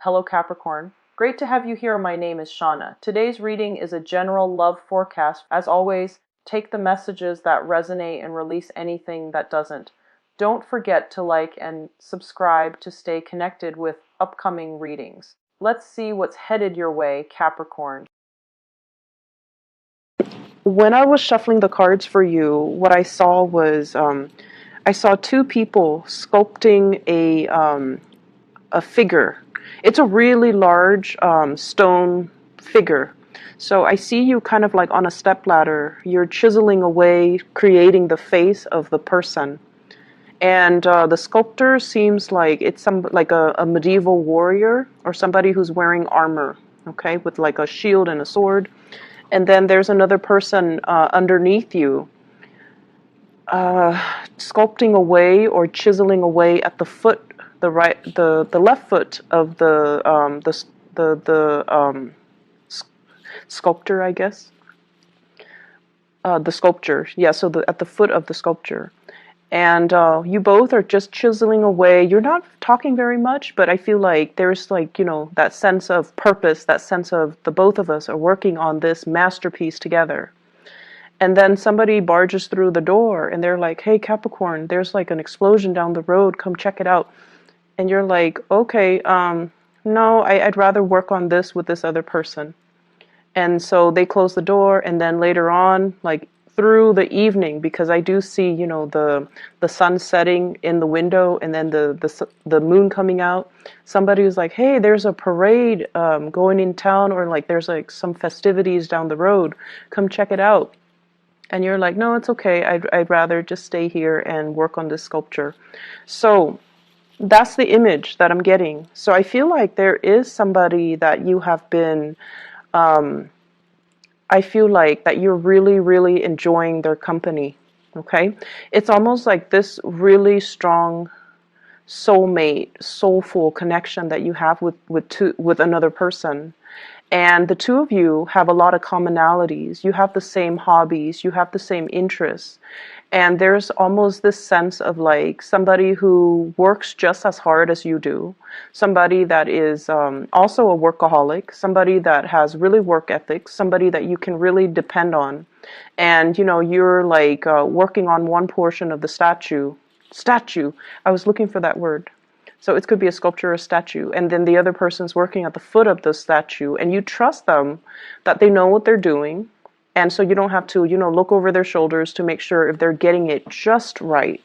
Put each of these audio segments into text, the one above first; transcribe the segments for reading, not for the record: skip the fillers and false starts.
Hello Capricorn. Great to have you here. My name is Shauna. Today's reading is a general love forecast. As always, take the messages that resonate and release anything that doesn't. Don't forget to like and subscribe to stay connected with upcoming readings. Let's see what's headed your way, Capricorn. When I was shuffling the cards for you, what I saw was I saw two people sculpting a figure. It's a really large stone figure. So I see you kind of like on a stepladder. You're chiseling away, creating the face of the person. And the sculptor seems like it's like a medieval warrior or somebody who's wearing armor, okay, with like a shield and a sword. And then there's another person underneath you, sculpting away or chiseling away at the foot, the left foot of the sculptor, I guess. The sculpture, yeah. So at the foot of the sculpture, and you both are just chiseling away. You're not talking very much, but I feel like there's like, that sense of purpose, that sense of the both of us are working on this masterpiece together. And then somebody barges through the door and they're like, "Hey Capricorn, there's like an explosion down the road, come check it out." And you're like, "Okay, no, I'd rather work on this with this other person." And so they close the door, and then later on, like through the evening, because I do see, the sun setting in the window and then the moon coming out, somebody was like, "Hey, there's a parade going in town, or like there's like some festivities down the road, come check it out." And you're like, "No, it's okay. I'd rather just stay here and work on this sculpture." So that's the image that I'm getting. So I feel like there is somebody that you have been, I feel like that you're really, really enjoying their company. Okay. It's almost like this really strong soulmate, soulful connection that you have with another person. And the two of you have a lot of commonalities. You have the same hobbies, you have the same interests. And there's almost this sense of like somebody who works just as hard as you do, somebody that is also a workaholic, somebody that has really work ethics, somebody that you can really depend on. And, you're like working on one portion of the statue. I was looking for that word. So it could be a sculpture or a statue, and then the other person's working at the foot of the statue, and you trust them that they know what they're doing, and so you don't have to, look over their shoulders to make sure if they're getting it just right.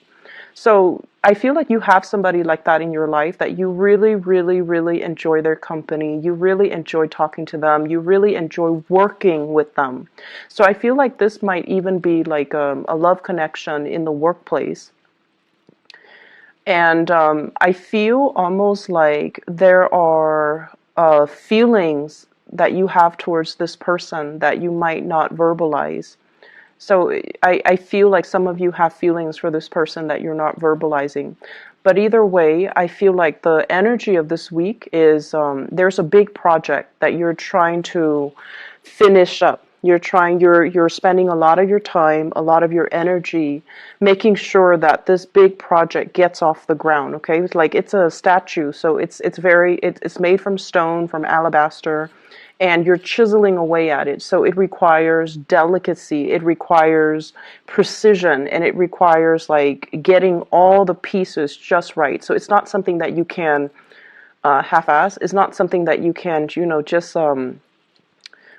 So I feel like you have somebody like that in your life, that you really, really, really enjoy their company. You really enjoy talking to them. You really enjoy working with them. So I feel like this might even be like a love connection in the workplace. And I feel almost like there are feelings that you have towards this person that you might not verbalize. So I feel like some of you have feelings for this person that you're not verbalizing. But either way, I feel like the energy of this week is there's a big project that you're trying to finish up. You're spending a lot of your time, a lot of your energy, making sure that this big project gets off the ground. Okay, it's like it's a statue, so it's made from stone, from alabaster, and you're chiseling away at it. So it requires delicacy, it requires precision, and it requires like getting all the pieces just right. So it's not something that you can half-ass. It's not something that you can, just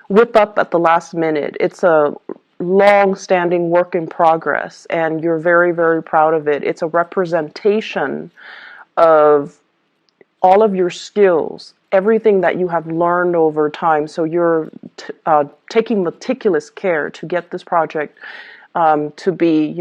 whip up at the last minute. It's a long-standing work in progress, and you're very, very proud of it. It's a representation of all of your skills, everything that you have learned over time. So you're taking meticulous care to get this project to be,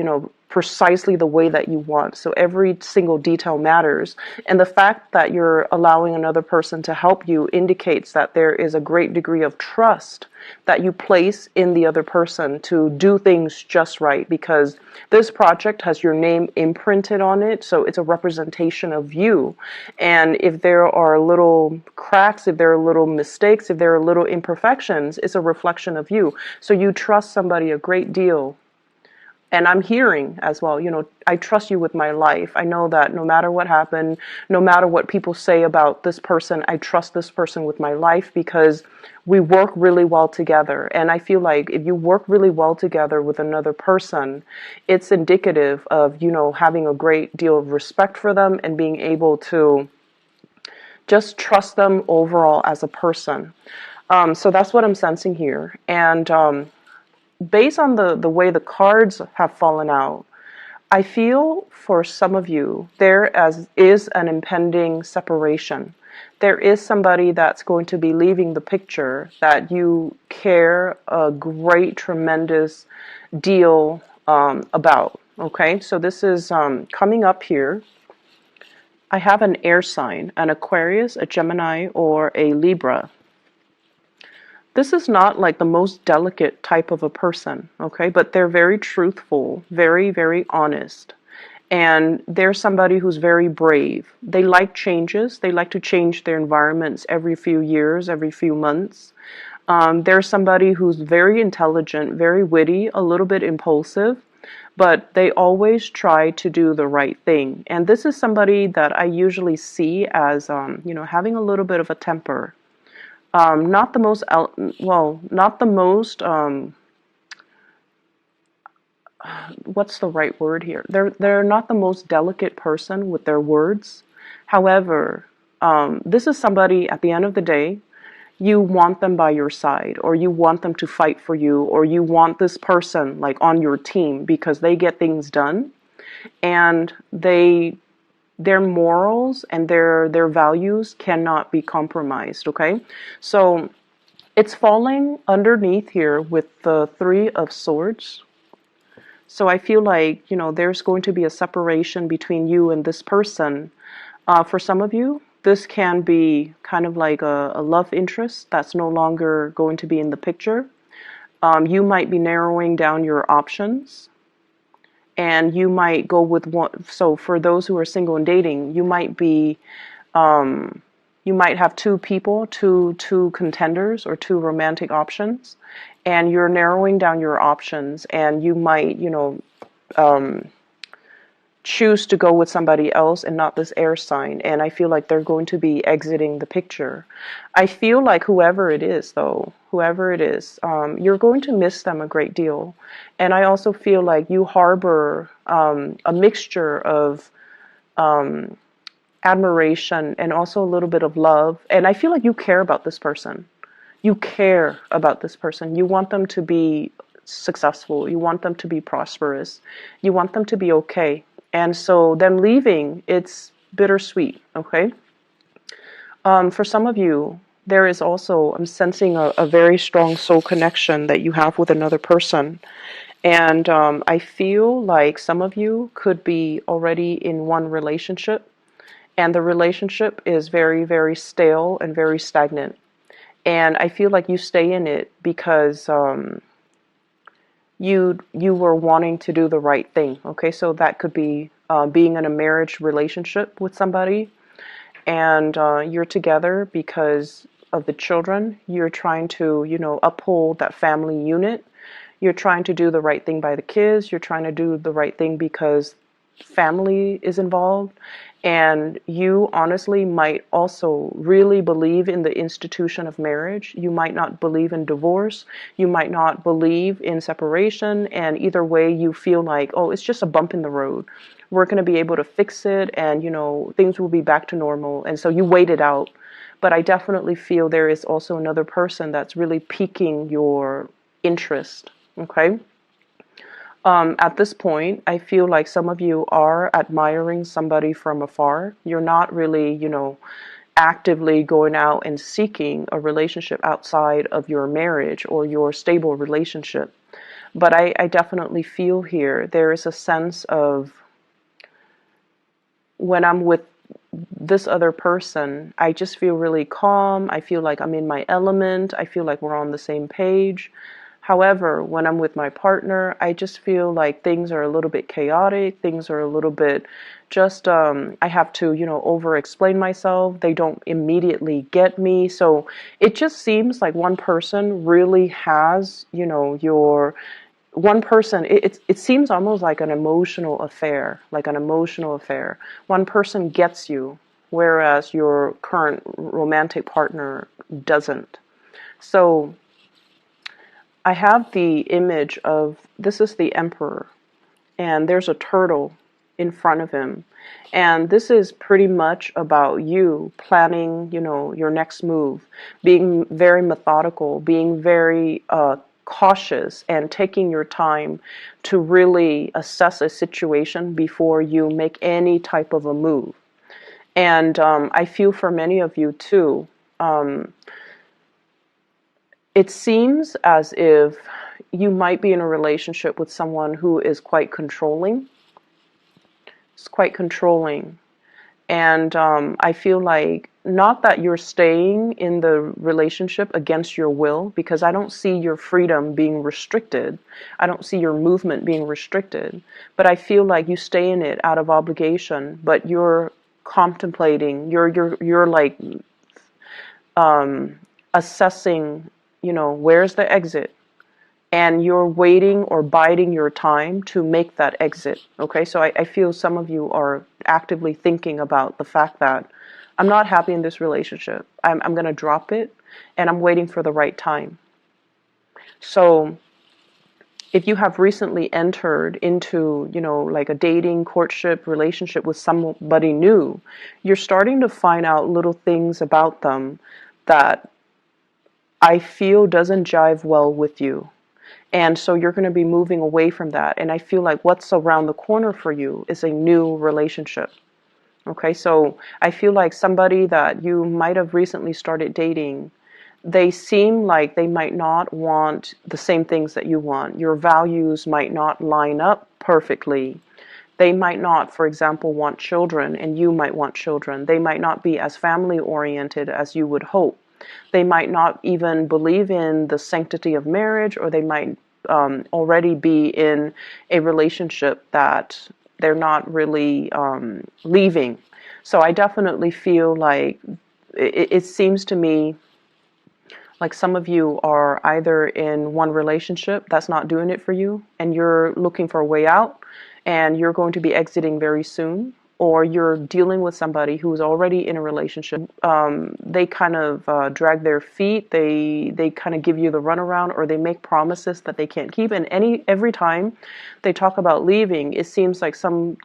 precisely the way that you want. So every single detail matters. And the fact that you're allowing another person to help you indicates that there is a great degree of trust that you place in the other person to do things just right, because this project has your name imprinted on it. So it's a representation of you. And if there are little cracks, if there are little mistakes, if there are little imperfections, it's a reflection of you. So you trust somebody a great deal And I'm hearing as well, I trust you with my life. I know that no matter what happened, no matter what people say about this person, I trust this person with my life because we work really well together. And I feel like if you work really well together with another person, it's indicative of, having a great deal of respect for them and being able to just trust them overall as a person. So that's what I'm sensing here. And based on the way the cards have fallen out, I feel for some of you, is an impending separation. There is somebody that's going to be leaving the picture that you care a great, tremendous deal about. Okay, so this is coming up here. I have an air sign, an Aquarius, a Gemini, or a Libra. This is not like the most delicate type of a person, okay? But they're very truthful, very, very honest. And they're somebody who's very brave. They like changes. They like to change their environments every few years, every few months. They're somebody who's very intelligent, very witty, a little bit impulsive, but they always try to do the right thing. And this is somebody that I usually see as, having a little bit of a temper. Not the most, not the most, what's the right word here? They're not the most delicate person with their words. However, this is somebody at the end of the day, you want them by your side, or you want them to fight for you, or you want this person like on your team because they get things done, and their morals and their values cannot be compromised. Okay, so it's falling underneath here with the Three of Swords. So I feel like, there's going to be a separation between you and this person. For some of you, this can be kind of like a love interest that's no longer going to be in the picture. You might be narrowing down your options, and you might go with one. So for those who are single and dating, you might have two people, two contenders, or two romantic options, and you're narrowing down your options, and you might, choose to go with somebody else and not this air sign. And I feel like they're going to be exiting the picture. I feel like whoever it is, you're going to miss them a great deal. And I also feel like you harbor a mixture of admiration and also a little bit of love. And I feel like you care about this person. You care about this person. You want them to be successful. You want them to be prosperous. You want them to be okay. And so them leaving, it's bittersweet, okay? For some of you, there is also, I'm sensing a very strong soul connection that you have with another person. And I feel like some of you could be already in one relationship, and the relationship is very, very stale and very stagnant. And I feel like you stay in it because you were wanting to do the right thing. Okay, so that could be being in a marriage relationship with somebody, and you're together because of the children. You're trying to, uphold that family unit. You're trying to do the right thing by the kids. You're trying to do the right thing because family is involved. And you honestly might also really believe in the institution of marriage. You might not believe in divorce. You might not believe in separation. And either way, you feel like, oh, it's just a bump in the road. We're going to be able to fix it, and, things will be back to normal. And so you wait it out. But I definitely feel there is also another person that's really piquing your interest. Okay? At this point, I feel like some of you are admiring somebody from afar. You're not really, actively going out and seeking a relationship outside of your marriage or your stable relationship. But I definitely feel here there is a sense of, when I'm with this other person, I just feel really calm. I feel like I'm in my element. I feel like we're on the same page. However, when I'm with my partner, I just feel like things are a little bit chaotic. Things are a little bit just, I have to, over explain myself. They don't immediately get me. So it just seems like one person really has, one person, it seems almost like an emotional affair, like an emotional affair. One person gets you, whereas your current romantic partner doesn't. So I have the image of, this is the emperor, and there's a turtle in front of him. And this is pretty much about you planning, your next move, being very methodical, being very cautious, and taking your time to really assess a situation before you make any type of a move. And I feel for many of you too, it seems as if you might be in a relationship with someone who is quite controlling. It's quite controlling. And I feel like, not that you're staying in the relationship against your will, because I don't see your freedom being restricted. I don't see your movement being restricted. But I feel like you stay in it out of obligation, but you're contemplating, you're like assessing, where's the exit? And you're waiting or biding your time to make that exit. Okay, so I feel some of you are actively thinking about the fact that I'm not happy in this relationship. I'm going to drop it, and I'm waiting for the right time. So if you have recently entered into, like a dating, courtship, relationship with somebody new, you're starting to find out little things about them that I feel doesn't jive well with you. And so you're going to be moving away from that. And I feel like what's around the corner for you is a new relationship. Okay, so I feel like somebody that you might have recently started dating, they seem like they might not want the same things that you want. Your values might not line up perfectly. They might not, for example, want children, and you might want children. They might not be as family oriented as you would hope. They might not even believe in the sanctity of marriage, or they might already be in a relationship that they're not really leaving. So I definitely feel like it seems to me like some of you are either in one relationship that's not doing it for you, and you're looking for a way out, and you're going to be exiting very soon, or you're dealing with somebody who's already in a relationship. They kind of drag their feet. They kind of give you the runaround, or they make promises that they can't keep. And every time they talk about leaving, it seems like some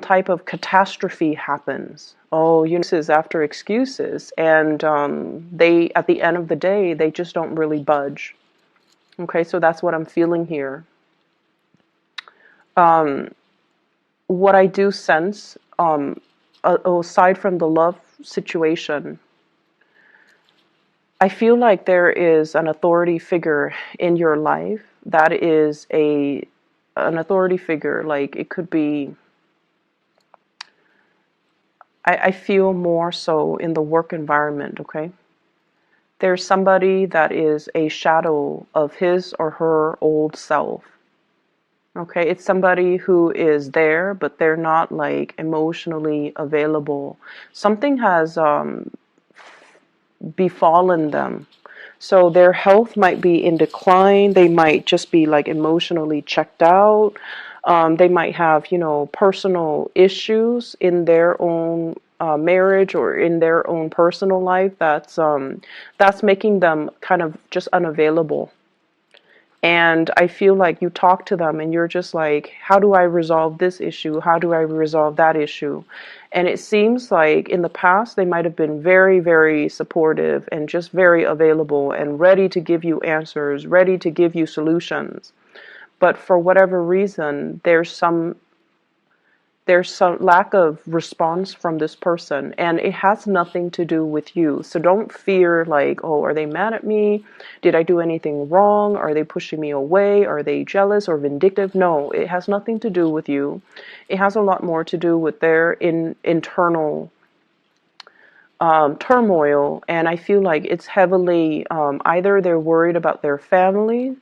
type of catastrophe happens. Oh, this is after excuses, and they, at the end of the day, they just don't really budge. Okay, so that's what I'm feeling here. What I do sense, aside from the love situation, I feel like there is an authority figure in your life that is an authority figure. Like, it could be, I feel more so in the work environment, okay? There's somebody that is a shadow of his or her old self. Okay, it's somebody who is there, but they're not like emotionally available. Something has befallen them. So their health might be in decline. They might just be like emotionally checked out. They might have, personal issues in their own marriage or in their own personal life that's making them kind of just unavailable. And I feel like you talk to them and you're just like, how do I resolve this issue? How do I resolve that issue? And it seems like in the past, they might have been very, very supportive and just very available and ready to give you answers, ready to give you solutions. But for whatever reason, there's some lack of response from this person, and it has nothing to do with you. So don't fear like, oh, are they mad at me? Did I do anything wrong? Are they pushing me away? Are they jealous or vindictive? No, it has nothing to do with you. It has a lot more to do with their internal turmoil, and I feel like it's heavily either they're worried about their family,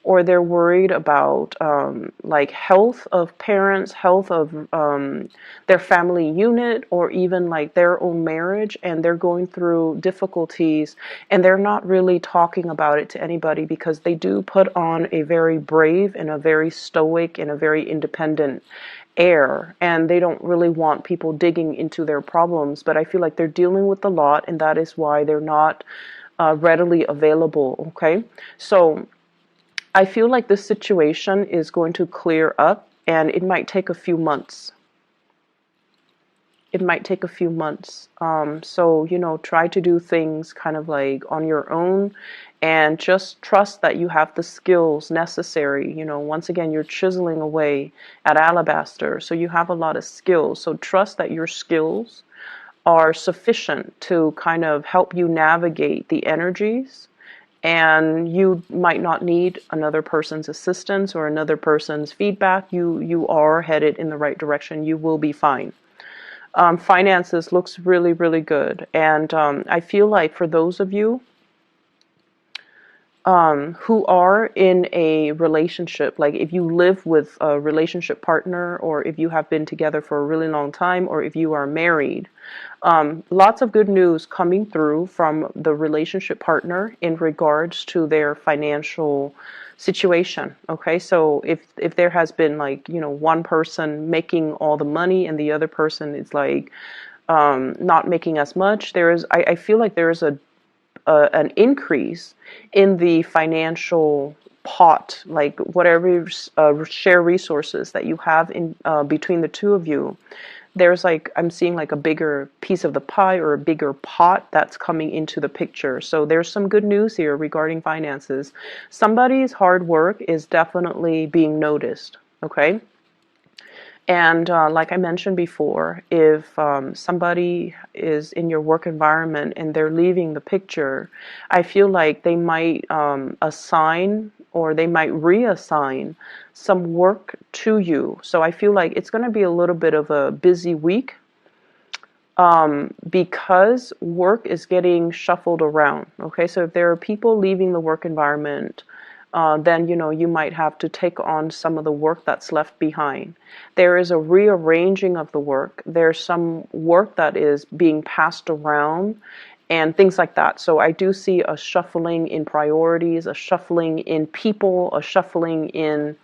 or they're worried about like health of parents, health of their family unit, or even like their own marriage, and they're going through difficulties and they're not really talking about it to anybody because they do put on a very brave and a very stoic and a very independent air, and they don't really want people digging into their problems. But I feel like they're dealing with a lot, and that is why they're not readily available. Okay, so I feel like this situation is going to clear up, and it might take a few months. It might take a few months. So, try to do things kind of like on your own, and just trust that you have the skills necessary. Once again, you're chiseling away at alabaster, so you have a lot of skills. So trust that your skills are sufficient to kind of help you navigate the energies, and you might not need another person's assistance or another person's feedback. You are headed in the right direction. You will be fine. Finances looks really, really good. And I feel like for those of you who are in a relationship, like if you live with a relationship partner, or if you have been together for a really long time, or if you are married, lots of good news coming through from the relationship partner in regards to their financial situation. Okay, so if there has been like one person making all the money and the other person is like not making as much, I feel like there is an increase in the financial pot, like whatever share resources that you have in between the two of you. There's like, I'm seeing like a bigger piece of the pie or a bigger pot that's coming into the picture. So there's some good news here regarding finances. Somebody's hard work is definitely being noticed. Okay. And like I mentioned before, if somebody is in your work environment and they're leaving the picture, I feel like they might assign, or they might reassign some work to you. So I feel like it's going to be a little bit of a busy week, because work is getting shuffled around. Okay, so if there are people leaving the work environment, then you might have to take on some of the work that's left behind. There is a rearranging of the work. There's some work that is being passed around and things like that. So I do see a shuffling in priorities, a shuffling in people, a shuffling in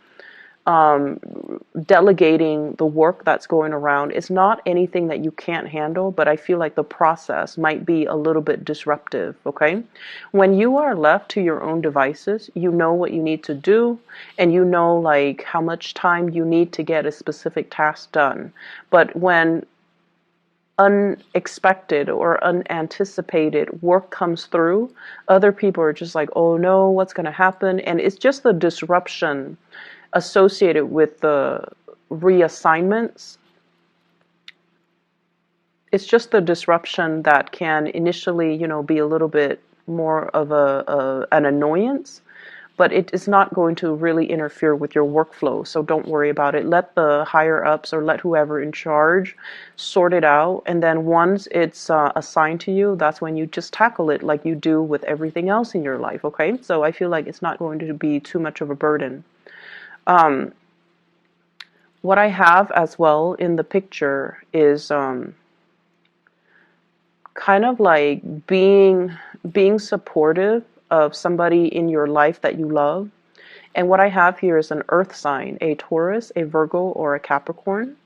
delegating the work that's going around. It's not anything that you can't handle, but I feel like the process might be a little bit disruptive. Okay, when you are left to your own devices, you know what you need to do, and you know like how much time you need to get a specific task done. But when unexpected or unanticipated work comes through, other people are just like, oh no, what's going to happen? And it's just the disruption associated with the reassignments. It's just the disruption that can initially, be a little bit more of an annoyance, but it is not going to really interfere with your workflow. So don't worry about it. Let the higher ups, or let whoever in charge, sort it out. And then once it's assigned to you, that's when you just tackle it like you do with everything else in your life. Okay, so I feel like it's not going to be too much of a burden. What I have as well in the picture is kind of like being supportive of somebody in your life that you love. And what I have here is an earth sign, a Taurus, a Virgo, or a Capricorn,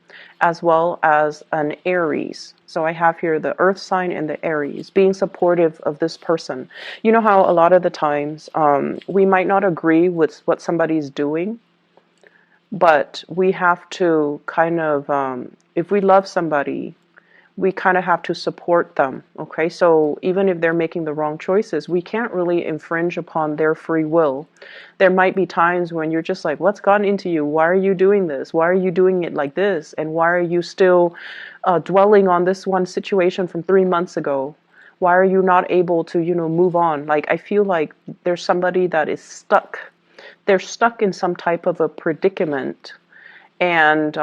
as well as an Aries. So I have here the earth sign and the Aries, being supportive of this person. You know how a lot of the times we might not agree with what somebody's doing, but we have to kind of, if we love somebody, we kind of have to support them. Okay, so even if they're making the wrong choices, we can't really infringe upon their free will. There might be times when you're just like, what's gotten into you? Why are you doing this? Why are you doing it like this? And why are you still dwelling on this one situation from 3 months ago? Why are you not able to, move on? Like, I feel like there's somebody that is stuck. They're stuck in some type of a predicament, and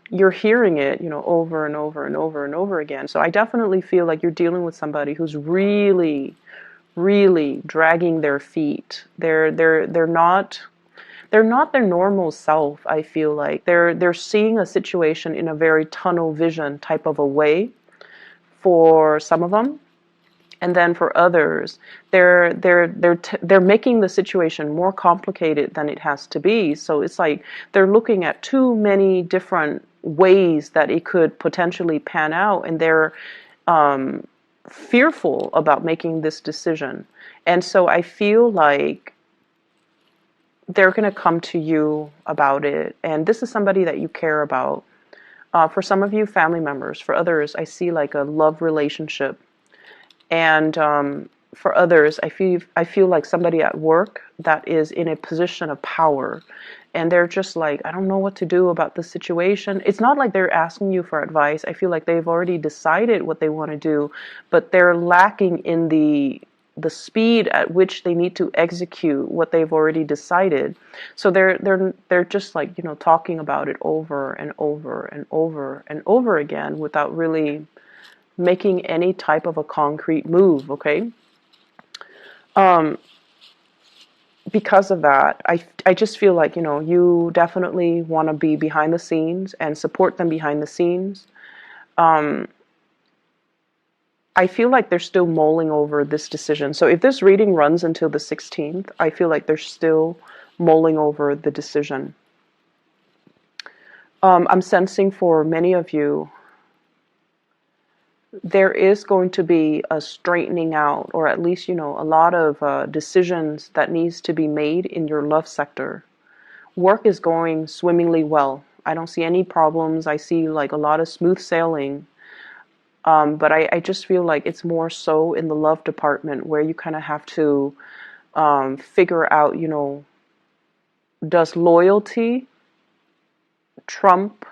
you're hearing it, over and over and over and over again. So I definitely feel like you're dealing with somebody who's really, really dragging their feet. They're not they're not their normal self. I feel like they're seeing a situation in a very tunnel vision type of a way for some of them. And then for others, they're making the situation more complicated than it has to be. So it's like they're looking at too many different ways that it could potentially pan out, and they're fearful about making this decision. And so I feel like they're going to come to you about it, and this is somebody that you care about. For some of you, family members. For others, I see like a love relationship. And for others, I feel like somebody at work that is in a position of power, and they're just like, I don't know what to do about this situation. It's not like they're asking you for advice. I feel like they've already decided what they want to do, but they're lacking in the speed at which they need to execute what they've already decided. So they're just like, talking about it over and over and over and over again without really making any type of a concrete move, okay? Because of that, I just feel like, you definitely want to be behind the scenes and support them behind the scenes. I feel like they're still mulling over this decision. So if this reading runs until the 16th, I feel like they're still mulling over the decision. I'm sensing for many of you, there is going to be a straightening out, or at least, a lot of decisions that needs to be made in your love sector. Work is going swimmingly well. I don't see any problems. I see like a lot of smooth sailing. But I just feel like it's more so in the love department where you kind of have to figure out, does loyalty trump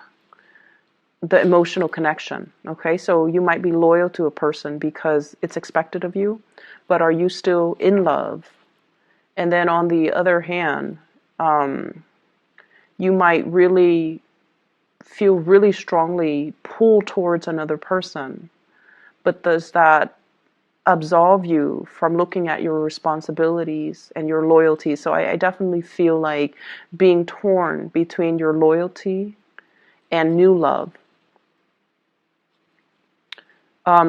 the emotional connection? Okay, so you might be loyal to a person because it's expected of you, but are you still in love? And then on the other hand, you might really feel really strongly pulled towards another person, but does that absolve you from looking at your responsibilities and your loyalty? So I definitely feel like being torn between your loyalty and new love.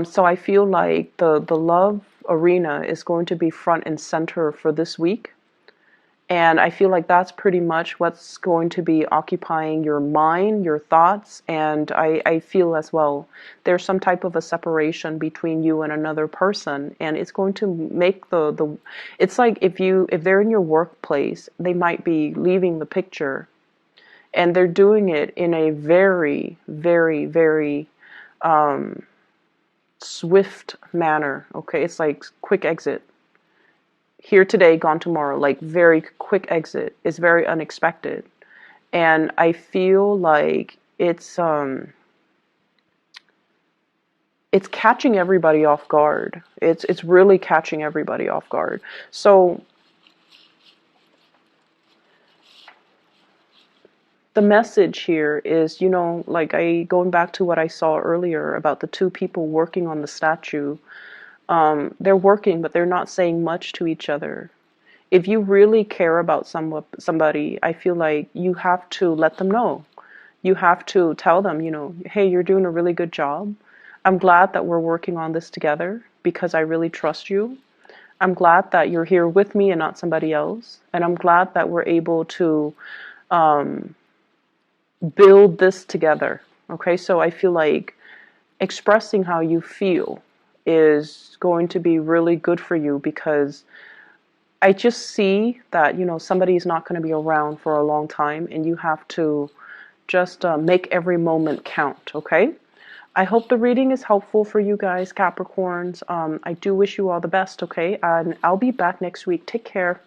So I feel like the love arena is going to be front and center for this week. And I feel like that's pretty much what's going to be occupying your mind, your thoughts. And I feel as well, there's some type of a separation between you and another person. And it's going to make it's like if they're in your workplace, they might be leaving the picture. And they're doing it in a very, very, very swift manner. Okay, it's like quick exit. Here today, gone tomorrow, like very quick exit. Is very unexpected. And I feel like it's catching everybody off guard. It's really catching everybody off guard. So the message here is, like going back to what I saw earlier about the two people working on the statue. They're working, but they're not saying much to each other. If you really care about somebody, I feel like you have to let them know. You have to tell them, hey, you're doing a really good job. I'm glad that we're working on this together because I really trust you. I'm glad that you're here with me and not somebody else. And I'm glad that we're able to build this together. Okay, so I feel like expressing how you feel is going to be really good for you, because I just see that, somebody is not going to be around for a long time, and you have to just make every moment count, okay? I hope the reading is helpful for you guys, Capricorns. I do wish you all the best, okay? And I'll be back next week. Take care.